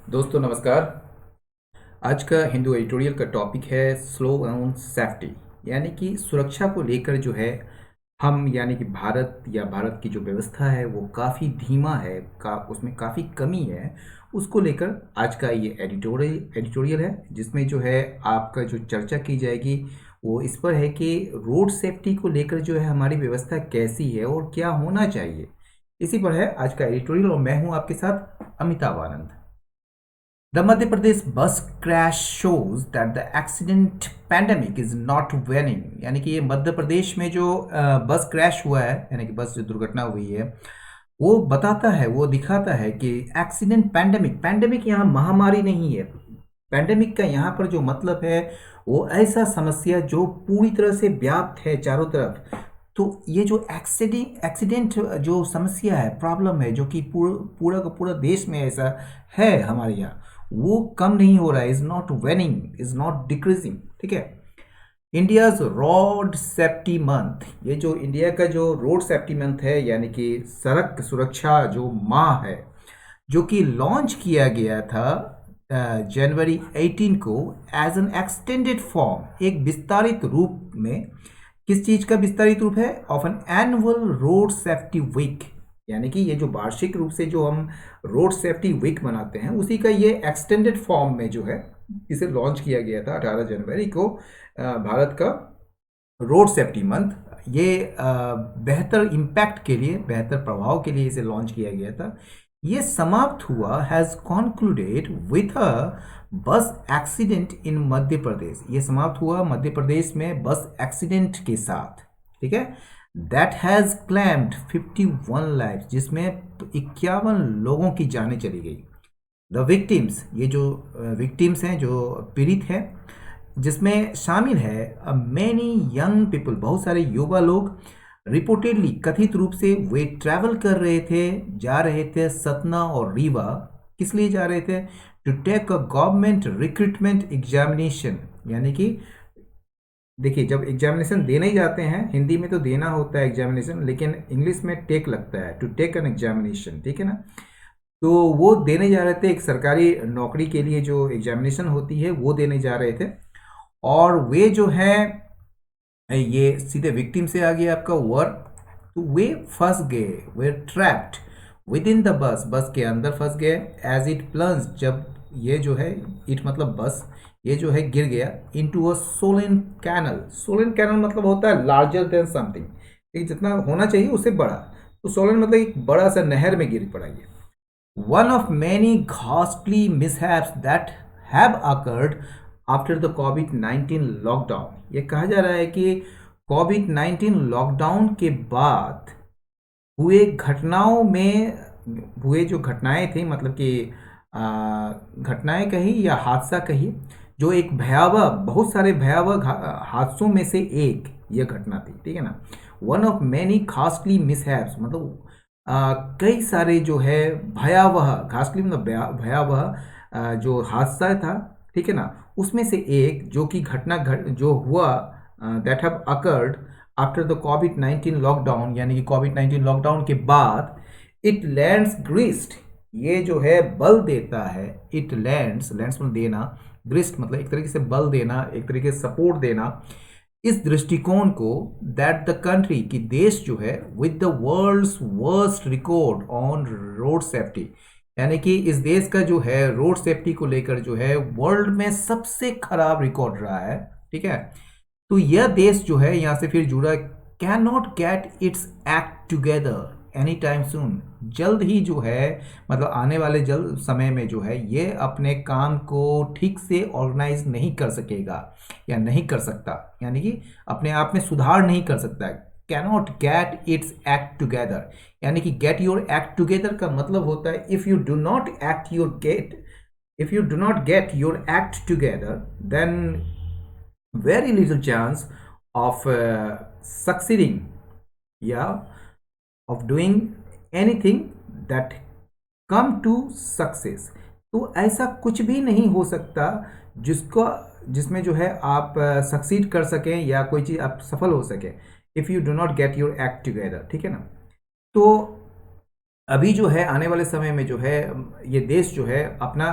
दोस्तों नमस्कार। आज का हिंदू एडिटोरियल का टॉपिक है स्लो ऑन सेफ्टी, यानी कि सुरक्षा को लेकर जो है हम यानी कि भारत या भारत की जो व्यवस्था है वो काफ़ी धीमा है, का उसमें काफ़ी कमी है। उसको लेकर आज का ये एडिटोरियल है, जिसमें जो है आपका जो चर्चा की जाएगी वो इस पर है कि रोड सेफ्टी को लेकर जो है हमारी व्यवस्था कैसी है और क्या होना चाहिए। इसी पर है आज का एडिटोरियल और मैं हूँ आपके साथ अमिताभ आनंद। The Madhya Pradesh bus crash shows that the accident pandemic is not waning। यानी कि ये मध्य प्रदेश में जो बस क्रैश हुआ है, यानी कि बस जो दुर्घटना हुई है, वो बताता है, वो दिखाता है कि एक्सीडेंट पैंडेमिक, पैंडेमिक यहाँ महामारी नहीं है। पैंडेमिक का यहाँ पर जो मतलब है वो ऐसा समस्या जो पूरी तरह से व्याप्त है चारों तरफ। तो ये जो एक्सीडेंट जो समस्या है, प्रॉब्लम है, जो कि पूरा का पूरा देश में ऐसा है हमारे यहाँ, वो कम नहीं हो रहा है, is not वेनिंग, is not decreasing. ठीक है। इंडियाज रोड सेफ्टी मंथ, ये जो इंडिया का जो रोड सेफ्टी मंथ है, यानी कि सड़क सुरक्षा जो माह है, जो कि लॉन्च किया गया था जनवरी 18 को एज एन एक्सटेंडेड फॉर्म, एक विस्तारित रूप में। किस चीज का विस्तारित रूप है? Of an annual road safety week, यानी कि ये जो वार्षिक रूप से जो हम रोड सेफ्टी वीक मनाते हैं उसी का ये एक्सटेंडेड फॉर्म में जो है इसे लॉन्च किया गया था 18 जनवरी को। भारत का रोड सेफ्टी मंथ, ये बेहतर इम्पैक्ट के लिए, बेहतर प्रभाव के लिए इसे लॉन्च किया गया था। ये समाप्त हुआ, हैज कॉन्क्लूडेड विथ अ बस एक्सीडेंट इन मध्य प्रदेश। ये समाप्त हुआ मध्य प्रदेश में बस एक्सीडेंट के साथ। ठीक है। दैट हैज क्लेम्ड 51 लाइफ, जिसमें 51 लोगों की जानें चली गई। द विक्टिम्स, ये जो विक्टिम्स हैं, जो पीड़ित हैं, जिसमें शामिल है मैनी यंग पीपल, बहुत सारे युवा लोग। रिपोर्टेडली, कथित रूप से वे ट्रैवल कर रहे थे, जा रहे थे सतना और रीवा। किस लिए जा रहे थे? To take a government recruitment examination, यानी कि देखिए, जब एग्जामिनेशन देने ही जाते हैं, हिंदी में तो देना होता है एग्जामिनेशन, लेकिन इंग्लिश में टेक लगता है, टू टेक एन एग्जामिनेशन। ठीक है ना। तो वो देने जा रहे थे, एक सरकारी नौकरी के लिए जो एग्जामिनेशन होती है वो देने जा रहे थे। और वे जो है, ये सीधे विक्टिम से आ गया आपका वर्क। तो वे फंस गए, वे trapped within the bus, bus के अंदर फंस गए। एज इट प्लंज, जब ये जो है, इट मतलब बस, ये जो है गिर गया into a sullen canal. Sullen canal मतलब होता है लार्जर देन समथिंग, जितना होना चाहिए उससे बड़ा। तो सोलन मतलब एक बड़ा सा नहर में गिर पड़ा ये। One of many ghastly mishaps that have occurred after the COVID-19 lockdown. ये कहा जा रहा है कि कोविड-19 लॉकडाउन के बाद हुए घटनाओं में, हुए जो घटनाएं थी, मतलब कि घटनाएं कही या हादसा कही, जो एक भयावह, बहुत सारे भयावह हादसों में से एक यह घटना थी। ठीक है ना। वन ऑफ मैनी घास्टली मिसहैप्स, मतलब कई सारे जो है भयावह, घास्टली मतलब भयावह जो हादसा था, ठीक है ना, उसमें से एक जो कि घटना जो हुआ, that have occurred after the covid lockdown, यानी कि कोविड-19 लॉकडाउन के बाद। इट लैंड्स ग्रिस्ट, ये जो है बल देता है। इट लैंड्स, लैंड्स मतलब देना, ग्रिस्ट मतलब एक तरीके से बल देना, एक तरीके से सपोर्ट देना इस दृष्टिकोण को, दैट द कंट्री, की देश जो है, with the world's worst record on road safety, यानी कि इस देश का जो है रोड सेफ्टी को लेकर जो है वर्ल्ड में सबसे खराब रिकॉर्ड रहा है। ठीक है। तो यह देश जो है, यहां से फिर जुड़ा, can not gate it's act together any time soon, जल्द ही जो है, मतलब आने वाले जल्द समय में जो है ये अपने काम को ठीक से ऑर्गेनाइज नहीं कर सकेगा या नहीं कर सकता, यानी कि अपने आप में सुधार नहीं कर सकता। Cannot get it's act together, यानी कि गेट योर एक्ट टुगेदर का मतलब होता है if you do not act your gate, if you do not get your act together, then very little chance of succeeding, yeah, of doing anything that come to success। तो ऐसा कुछ भी नहीं हो सकता जिसको, जिसमें जो है आप सक्सीड कर सकें या कोई चीज़ आप सफल हो सके, if you do not get your act together. ठीक है ना। तो अभी जो है आने वाले समय में जो है ये देश जो है अपना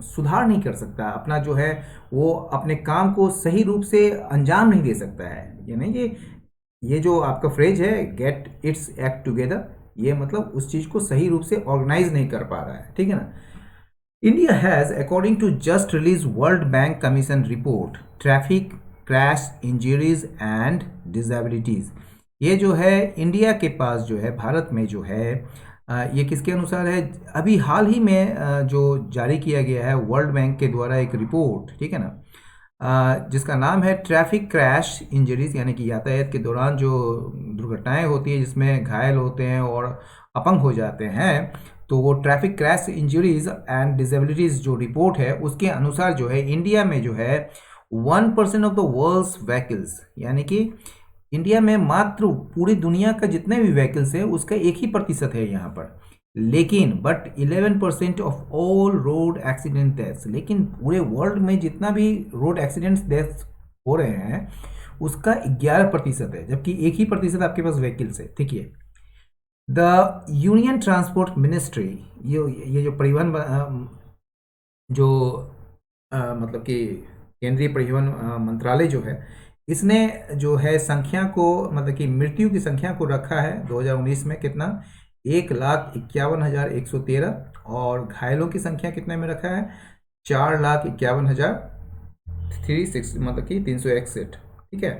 सुधार नहीं कर सकता, अपना जो है वो अपने काम को सही रूप से अंजाम नहीं दे सकता है। यानी ये जो आपका फ्रेज है गेट इट्स एक्ट टुगेदर, ये मतलब उस चीज़ को सही रूप से ऑर्गेनाइज नहीं कर पा रहा है, ठीक है ना। India has, according to just released World Bank Commission report, traffic crash injuries and disabilities। ये जो है इंडिया के पास जो है भारत में जो है ये किसके अनुसार है, अभी हाल ही में जो जारी किया गया है वर्ल्ड बैंक के द्वारा एक रिपोर्ट, ठीक है ना, जिसका नाम है ट्रैफिक क्रैश इंजरीज, यानी कि यातायात के दौरान जो दुर्घटनाएं होती है जिसमें घायल होते हैं और अपंग हो जाते हैं, तो वो traffic crash injuries and disabilities जो रिपोर्ट है उसके अनुसार जो है इंडिया में जो है 1% ऑफ द वर्ल्ड्स व्हीकल्स, यानी कि इंडिया में मात्र पूरी दुनिया का जितने भी व्हीकल्स है उसका 1% है यहाँ पर, लेकिन but 11% of all road accident deaths, लेकिन पूरे वर्ल्ड में जितना भी रोड एक्सीडेंट्स डेथ्स हो रहे हैं उसका 11% है, जबकि 1% आपके पास व्हीकल्स है, ठीक है। द यूनियन ट्रांसपोर्ट मिनिस्ट्री, ये जो परिवहन जो मतलब कि केंद्रीय परिवहन मंत्रालय जो है, इसने जो है संख्या को मतलब कि मृत्यु की संख्या को रखा है 2019 में कितना, 1,51,113, और घायलों की संख्या कितने में रखा है, 4,51,361, मतलब कि 361, ठीक है,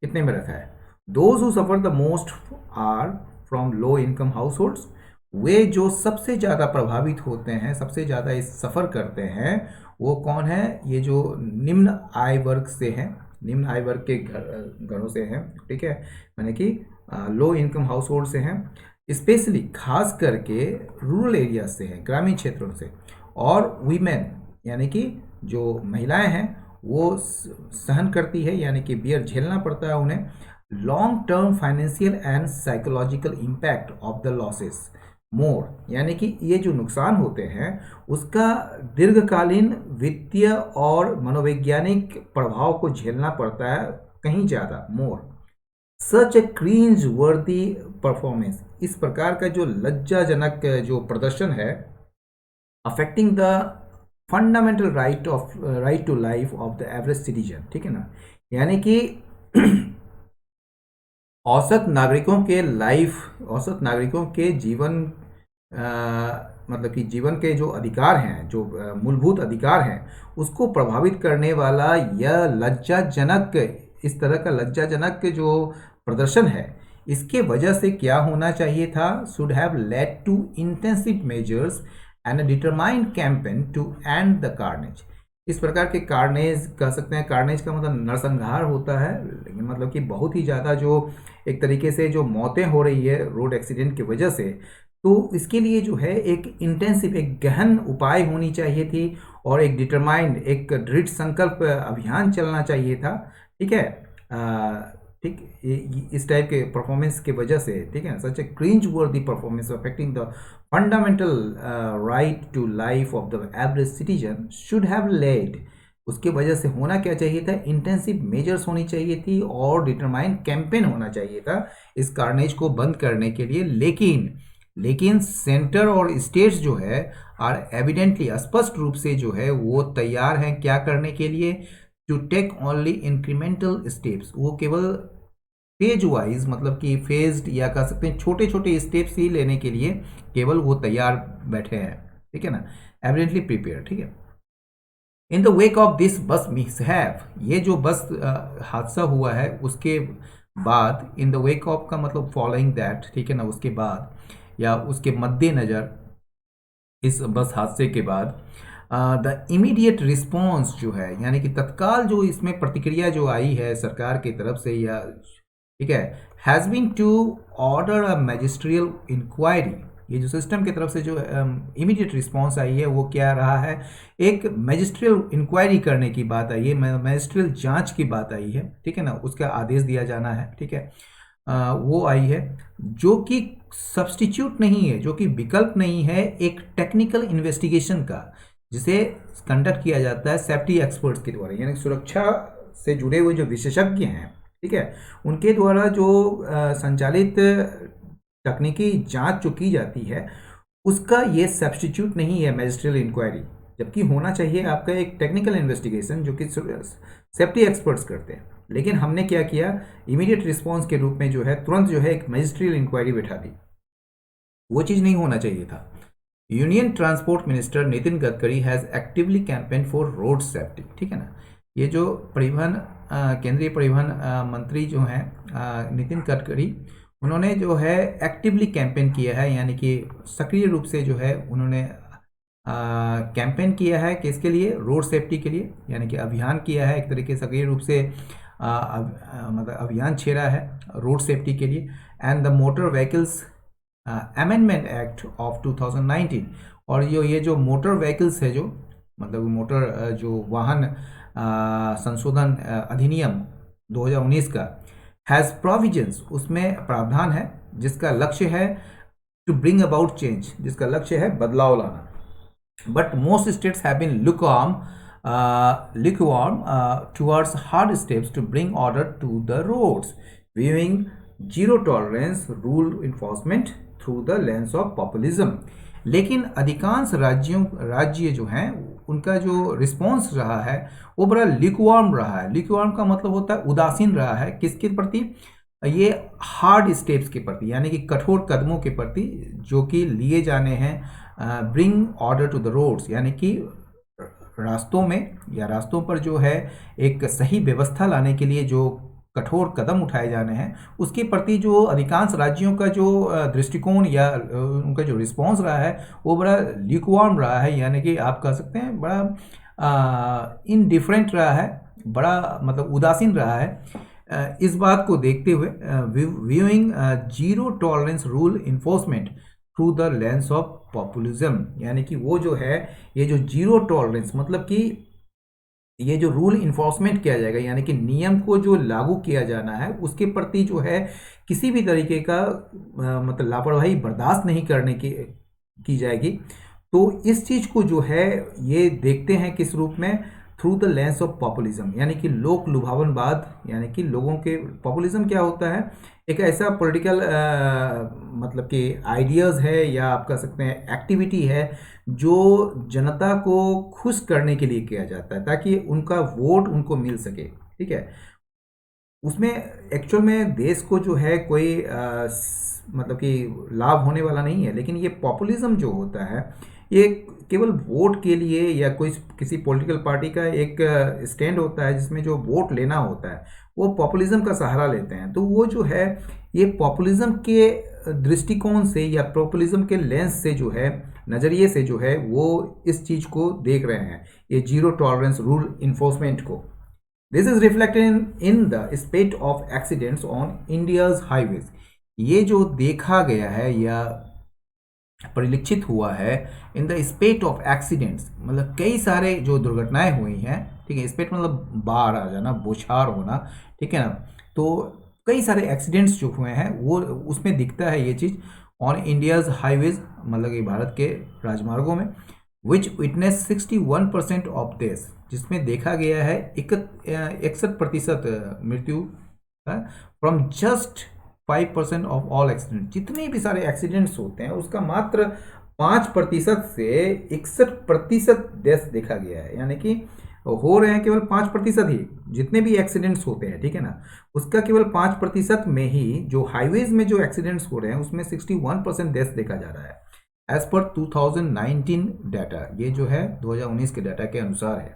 कितने में रखा है। Those who suffer the most are from low income households, वे जो सबसे ज़्यादा प्रभावित होते हैं, सबसे ज़्यादा इस सफ़र करते हैं, वो कौन है, ये जो निम्न आय वर्ग से हैं, निम्न आय वर्ग के घरों से हैं, ठीक है, यानी कि लो इनकम हाउस होल्ड से हैं, स्पेशली खास करके रूरल एरिया से हैं, ग्रामीण क्षेत्रों से, और वीमेन यानी कि जो महिलाएं हैं वो सहन करती है, यानी कि बियर झेलना पड़ता है उन्हें long term financial and psychological impact of the losses more, यानी कि ये जो नुकसान होते हैं उसका दीर्घकालीन वित्तीय और मनोवैज्ञानिक प्रभाव को झेलना पड़ता है कहीं ज़्यादा, मोर। सच ए क्रींज वर्दी परफॉर्मेंस, इस प्रकार का जो लज्जाजनक जो प्रदर्शन है, affecting the fundamental right to life of the average citizen, ठीक है ना, यानी कि औसत नागरिकों के जीवन मतलब कि जीवन के जो अधिकार हैं, जो मूलभूत अधिकार हैं, उसको प्रभावित करने वाला यह लज्जाजनक, इस तरह का लज्जाजनक जो प्रदर्शन है, इसके वजह से क्या होना चाहिए था, should have led to intensive measures and a determined campaign to end the carnage. इस प्रकार के कार्नेज कह सकते हैं, कार्नेज का मतलब नरसंहार होता है, लेकिन मतलब कि बहुत ही ज़्यादा जो एक तरीके से जो मौतें हो रही है रोड एक्सीडेंट की वजह से, तो इसके लिए जो है एक इंटेंसिव, एक गहन उपाय होनी चाहिए थी, और एक डिटरमाइंड, एक दृढ़ संकल्प अभियान चलना चाहिए था, ठीक है, ठीक, इस टाइप के परफॉर्मेंस की वजह से, ठीक है, such a cringeworthy performance affecting the fundamental right to life of the average citizen should have led, उसके वजह से होना क्या चाहिए था, इंटेंसिव मेजर्स होनी चाहिए थी और डिटरमाइंड कैंपेन होना चाहिए था इस कार्नेज को बंद करने के लिए, लेकिन सेंटर और स्टेट्स जो है आर एविडेंटली, स्पष्ट रूप से जो है वो तैयार हैं क्या करने के लिए, to take only incremental steps, वो केवल फेज वाइज, मतलब कि फेज्ड या कह सकते हैं छोटे छोटे स्टेप्स ही लेने के लिए केवल वो तैयार बैठे हैं, ठीक है ना, एविडेंटली प्रिपेयर, ठीक है। In the wake of this बस मिसहैप, ये जो बस हादसा हुआ है उसके बाद, इन द वेक ऑफ का मतलब फॉलोइंग दैट, ठीक है ना, उसके बाद या उसके मद्देनज़र, इस बस हादसे के बाद द इमीडिएट रिस्पॉन्स जो है, यानी कि तत्काल जो इसमें प्रतिक्रिया जो आई है सरकार की तरफ से, या ठीक है, has been to order a magisterial inquiry, ये जो सिस्टम की तरफ से जो इमीडिएट रिस्पॉन्स आई है वो क्या रहा है, एक मैजिस्ट्रियल इंक्वायरी करने की बात आई है, मैजिस्ट्रियल जांच की बात आई है, ठीक है ना, उसका आदेश दिया जाना है, ठीक है, वो आई है, जो कि सब्स्टिट्यूट नहीं है, जो कि विकल्प नहीं है एक टेक्निकल इन्वेस्टिगेशन का, जिसे कंडक्ट किया जाता है सेफ्टी एक्सपर्ट्स के द्वारा, यानी सुरक्षा से जुड़े हुए जो विशेषज्ञ हैं, ठीक है, उनके द्वारा जो संचालित तकनीकी जांच जो की जाती है उसका ये सब्स्टिट्यूट नहीं है मैजिस्ट्रियल इंक्वायरी, जबकि होना चाहिए आपका एक टेक्निकल इन्वेस्टिगेशन जो कि सेफ्टी एक्सपर्ट्स करते हैं। लेकिन हमने क्या किया, इमीडिएट रिस्पॉन्स के रूप में जो है तुरंत जो है एक मैजिस्ट्रियल इंक्वायरी बैठा दी। वो चीज़ नहीं होना चाहिए था। Union transport minister Nitin Gadkari has actively campaign for road safety, ठीक है ना। ये जो परिवहन केंद्रीय परिवहन मंत्री जो हैं नितिन गडकरी, उन्होंने जो है एक्टिवली कैंपेन किया है, यानी कि सक्रिय रूप से जो है उन्होंने कैंपेन किया है किसके लिए, रोड सेफ्टी के लिए, यानी कि अभियान किया है, एक तरीके से सक्रिय रूप से मतलब अभियान छेड़ा है रोड सेफ्टी के लिए। And the motor vehicles amendment act of 2019, और ये जो मोटर व्हीकल्स है, जो मतलब मोटर जो वाहन संशोधन अधिनियम 2019 का हैज़ प्रोविजंस, उसमें प्रावधान है जिसका लक्ष्य है टू ब्रिंग अबाउट चेंज, जिसका लक्ष्य है बदलाव लाना। But most states have been lukewarm towards hard steps to bring order to the roads, viewing zero tolerance rule enforcement through the lens of populism। लेकिन अधिकांश राज्य जो हैं उनका जो रिस्पॉन्स रहा है वो बड़ा लिकवार्म रहा है। लिकवार्म का मतलब होता है उदासीन रहा है, किसके प्रति, ये हार्ड स्टेप्स के प्रति, यानी कि कठोर कदमों के प्रति जो कि लिए जाने हैं bring order to the roads, यानी कि रास्तों में या रास्तों पर जो है एक सही व्यवस्था लाने के लिए जो कठोर कदम उठाए जाने हैं, उसके प्रति जो अधिकांश राज्यों का जो दृष्टिकोण या उनका जो रिस्पॉन्स रहा है वो बड़ा ल्यूकवार्म रहा है, यानी कि आप कह सकते हैं बड़ा इनडिफरेंट रहा है, बड़ा मतलब उदासीन रहा है। इस बात को देखते हुए viewing zero tolerance rule enforcement through the lens of populism, यानी कि वो जो है ये जो जीरो टॉलरेंस मतलब कि ये जो रूल इन्फोर्समेंट किया जाएगा, यानी कि नियम को जो लागू किया जाना है उसके प्रति जो है किसी भी तरीके का मतलब लापरवाही बर्दाश्त नहीं करने की जाएगी। तो इस चीज़ को जो है ये देखते हैं किस रूप में, through the lens of populism, यानी कि लोक लुभावनवाद, यानी कि लोगों के पॉपुलिज्म क्या होता है, एक ऐसा पॉलिटिकल मतलब कि आइडियाज़ है या आप कह सकते हैं एक्टिविटी है जो जनता को खुश करने के लिए किया जाता है ताकि उनका वोट उनको मिल सके, ठीक है। उसमें एक्चुअल में देश को जो है कोई मतलब कि लाभ होने वाला नहीं है, लेकिन ये पॉपुलिज्म जो होता है ये केवल वोट के लिए या कोई किसी पॉलिटिकल पार्टी का एक स्टैंड होता है जिसमें जो वोट लेना होता है वो पॉपुलिज्म का सहारा लेते हैं। तो वो जो है ये पॉपुलिज्म के दृष्टिकोण से या पॉपुलिज्म के लेंस से जो है, नज़रिए से जो है वो इस चीज़ को देख रहे हैं, ये जीरो टॉलरेंस रूल इन्फोर्समेंट को। This is reflected in the स्पेट of accidents on India's highways. ये जो देखा गया है या परिलक्षित हुआ है इन द स्पेट ऑफ एक्सीडेंट्स, मतलब कई सारे जो दुर्घटनाएं हुई हैं, ठीक है। स्पेट मतलब बाढ़ आ जाना, बौछार होना, ठीक है ना। तो कई सारे एक्सीडेंट्स जो हुए हैं वो उसमें दिखता है ये चीज़ ऑन इंडियाज हाईवेज, मतलब कि भारत के राजमार्गों में, विच विटनेस 61% ऑफ डेथ, जिसमें देखा गया है 61% मृत्यु from just 5% of all accident. जितने भी सारे एक्सीडेंट्स होते हैं उसका मात्र 5% से 61% डेथ देखा गया है, यानी कि हो रहे हैं केवल 5% ही जितने भी एक्सीडेंट्स होते हैं, ठीक है ना। उसका केवल 5% में ही जो हाईवेज में जो एक्सीडेंट्स हो रहे हैं उसमें 61% डेथ देखा जा रहा है एज पर 2019 डाटा। ये जो है 2019 के डाटा के अनुसार है।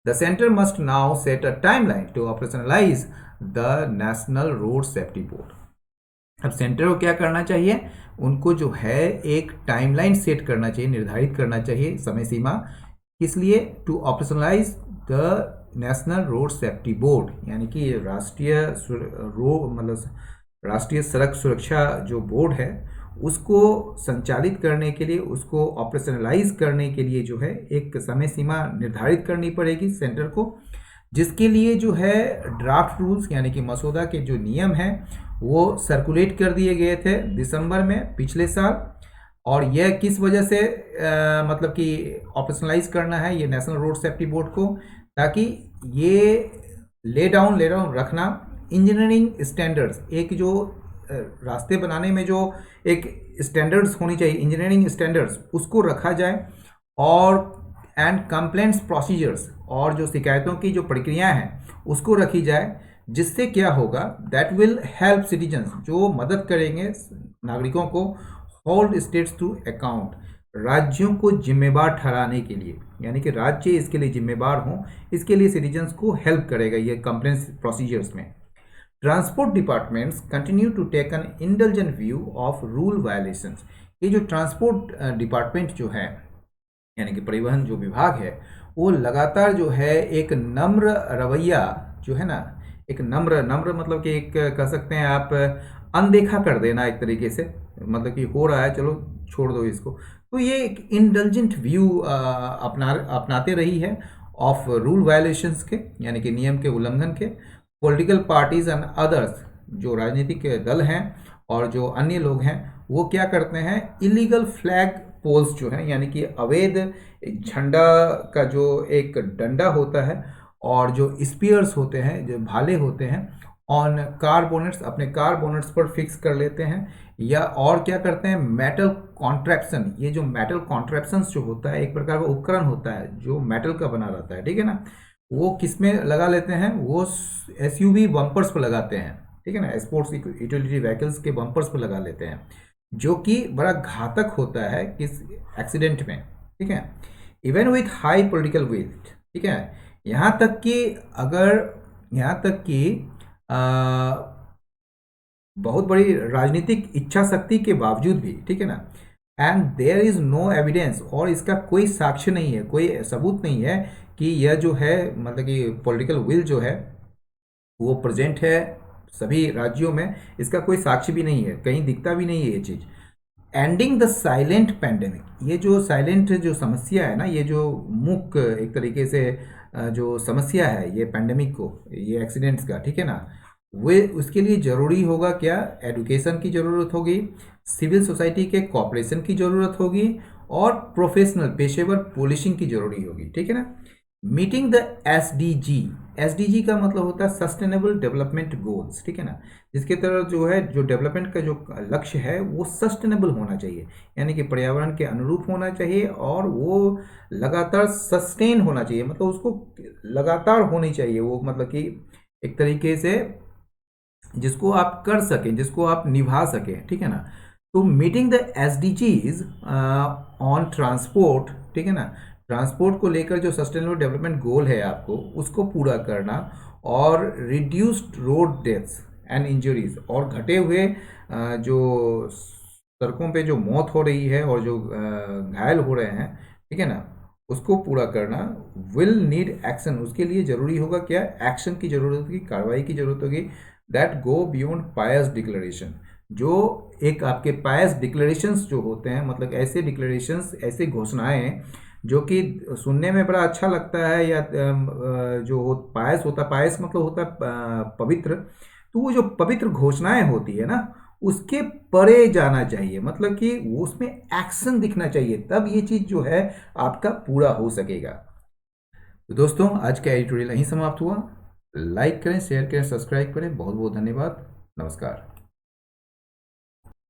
The centre must now set a timeline to operationalise the national road safety board. अब सेंटर को क्या करना चाहिए, उनको जो है एक टाइमलाइन सेट करना चाहिए, निर्धारित करना चाहिए समय सीमा, किस लिए, to operationalise the national road safety board, यानी कि राष्ट्रीय सड़क सुरक्षा जो बोर्ड है उसको संचालित करने के लिए, उसको ऑपरेशनलाइज करने के लिए जो है एक समय सीमा निर्धारित करनी पड़ेगी सेंटर को, जिसके लिए जो है ड्राफ्ट रूल्स यानी कि मसौदा के जो नियम हैं वो सर्कुलेट कर दिए गए थे दिसंबर में पिछले साल। और यह किस वजह से मतलब कि ऑपरेशनलाइज करना है ये नेशनल रोड सेफ्टी बोर्ड को, ताकि ये ले डाउन रखना इंजीनियरिंग स्टैंडर्ड्स, एक जो रास्ते बनाने में जो एक स्टैंडर्ड्स होनी चाहिए, इंजीनियरिंग स्टैंडर्ड्स, उसको रखा जाए। और एंड कंप्लेंट्स प्रोसीजर्स, और जो शिकायतों की जो प्रक्रियाएं हैं उसको रखी जाए, जिससे क्या होगा, दैट विल हेल्प सिटीजन्स, जो मदद करेंगे नागरिकों को, होल्ड स्टेट्स टू अकाउंट, राज्यों को जिम्मेदार ठहराने के लिए, यानी कि राज्य इसके लिए जिम्मेदार हों, इसके लिए सिटीजन्स को हेल्प करेगा ये कंप्लेंट्स प्रोसीजर्स में। Transport departments continue to take an intelligent view of rule violations. ये जो ट्रांसपोर्ट डिपार्टमेंट जो है, यानी कि परिवहन जो विभाग है, वो लगातार जो है एक नम्र रवैया जो है ना, एक नम्र नम्र मतलब कि एक कह सकते हैं आप अनदेखा कर देना एक तरीके से, मतलब कि हो रहा है चलो छोड़ दो इसको, तो ये एक इंडल्जेंट व्यू अपनाते रही है ऑफ रूल वायलेशंस के, यानी कि नियम के उल्लंघन के। पॉलिटिकल पार्टीज एंड अदर्स, जो राजनीतिक दल हैं और जो अन्य लोग हैं, वो क्या करते हैं, इलीगल फ्लैग पोल्स जो है, यानी कि अवैध झंडा का जो एक डंडा होता है और जो स्पीयर्स होते हैं, जो भाले होते हैं, ऑन कार बोनेट्स, अपने कार बोनेट्स पर फिक्स कर लेते हैं। या और क्या करते हैं, मेटल कॉन्ट्रैप्शन, ये जो मेटल कॉन्ट्रैप्शंस जो होता है, एक प्रकार का उपकरण होता है जो मेटल का बना रहता है, ठीक है ना, वो किस में लगा लेते हैं, वो एसयूवी बम्पर्स पर लगाते हैं, ठीक है ना, स्पोर्ट्स यूटिलिटी व्हीकल्स के बम्पर्स पर लगा लेते हैं, जो कि बड़ा घातक होता है किस एक्सीडेंट में, ठीक है। Even with high political weight, ठीक है, यहाँ तक कि अगर यहाँ तक कि बहुत बड़ी राजनीतिक इच्छा शक्ति के बावजूद भी, ठीक है ना, and there is no evidence, और इसका कोई साक्ष्य नहीं है, कोई सबूत नहीं है कि यह जो है, मतलब कि पॉलिटिकल विल जो है वो प्रेजेंट है सभी राज्यों में, इसका कोई साक्ष्य भी नहीं है, कहीं दिखता भी नहीं है ये चीज़। एंडिंग द साइलेंट पैंडेमिक, ये जो साइलेंट जो समस्या है ना, ये जो मूक एक तरीके से जो समस्या है ये पैंडेमिक को, ये एक्सीडेंट्स का, ठीक है ना, वे उसके लिए ज़रूरी होगा क्या, एडुकेशन की ज़रूरत होगी, सिविल सोसाइटी के कॉपरेशन की ज़रूरत होगी, और प्रोफेशनल पेशेवर पुलिसिंग की जरूरी होगी, ठीक है ना। मीटिंग द एसडीजी, एसडीजी का मतलब होता है सस्टेनेबल डेवलपमेंट गोल्स, ठीक है ना, जिसके तरह जो है जो डेवलपमेंट का जो लक्ष्य है वो सस्टेनेबल होना चाहिए, यानी कि पर्यावरण के अनुरूप होना चाहिए, और वो लगातार सस्टेन होना चाहिए, मतलब उसको लगातार होनी चाहिए वो, मतलब कि एक तरीके से जिसको आप कर सकें, जिसको आप निभा सकें, ठीक है ना। तो meeting the SDGs on transport, ठीक है ना, ट्रांसपोर्ट को लेकर जो सस्टेनेबल डेवलपमेंट गोल है आपको उसको पूरा करना, और reduced road deaths and injuries, और घटे हुए जो सड़कों पे जो मौत हो रही है और जो घायल हो रहे हैं, ठीक है ना, उसको पूरा करना, विल नीड एक्शन, उसके लिए जरूरी होगा क्या, एक्शन की जरूरत होगी, कार्रवाई की जरूरत होगी, that go beyond pious declaration, जो एक आपके पायस डिक्लेरेशंस जो होते हैं, मतलब ऐसे डिक्लेरेशंस, ऐसे घोषणाएं जो कि सुनने में बड़ा अच्छा लगता है, या जो हो पायस होता, पायस मतलब होता है पवित्र, तो वो जो पवित्र घोषणाएं होती है ना, उसके परे जाना चाहिए, मतलब कि उसमें एक्शन दिखना चाहिए, तब ये चीज़ जो है आपका पूरा हो सकेगा। तो दोस्तों आज का एडिटोरियल यहीं समाप्त हुआ। लाइक करें, शेयर करें, सब्सक्राइब करें। बहुत बहुत धन्यवाद। नमस्कार।